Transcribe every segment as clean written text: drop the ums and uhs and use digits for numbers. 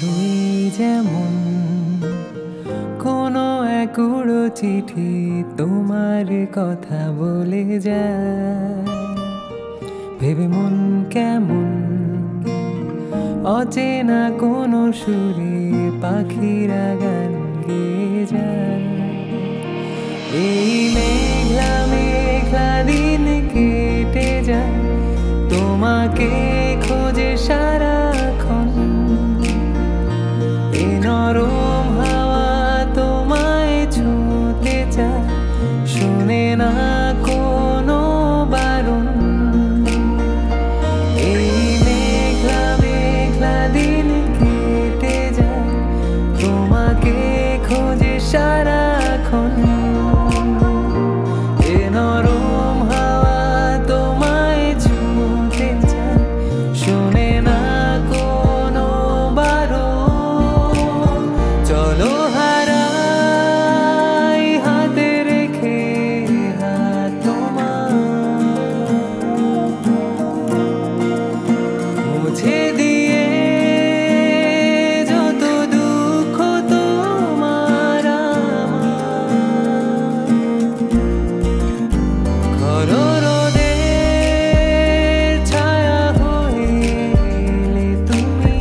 ঝড়ই যেমন কোনো এক উড়ো চিঠি তোমার কথা বলে যায়, ভেবে মন কেমন অচেনা কোনো সুরে পাখিরা গান গেয়ে যায়। এই মেঘলা মেঘলা দিন কেটে যায়, তোমাকে খোঁজে সারাক্ষণ। এ নরম হাওয়া তোমায় ছুঁতে চায়, শোনে না কোনো বারণ। এই মেঘলা মেঘলা দিন কেটে যায়, তোমাকে খোঁজে সারাক্ষণ। এ নরম হাওয়া তোমায় ছুঁতে চায়, শোনে না কোনো বারণ। চলো হারাই হাতে রেখে হাত তোমার, মুছে দিয়ে যত দুঃখ তোমার আমার। খরা রোদের ছায়া হয়ে এলে তুমি,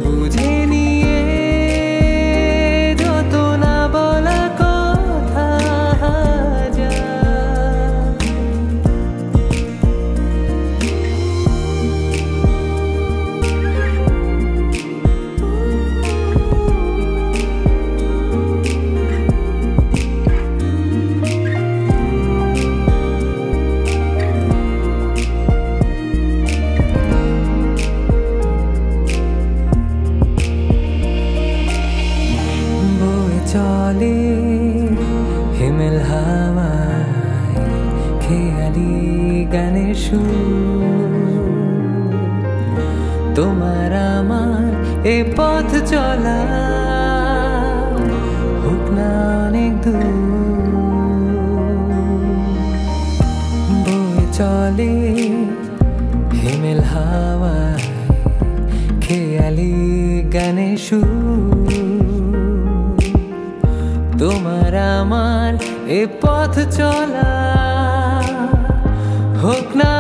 বুঝে নিয়ে যত না বলা কথা যায়। বয়ে চলে হিমেল হাওয়ায় খেয়ালি গানের সুর, তোমার আমার এ পথ চলা হোক না অনেক দূর। বয়ে চলে হিমেল হাওয়ায় খেয়ালি গানের সুর, তোমার আমার এ পথ চলা হোক না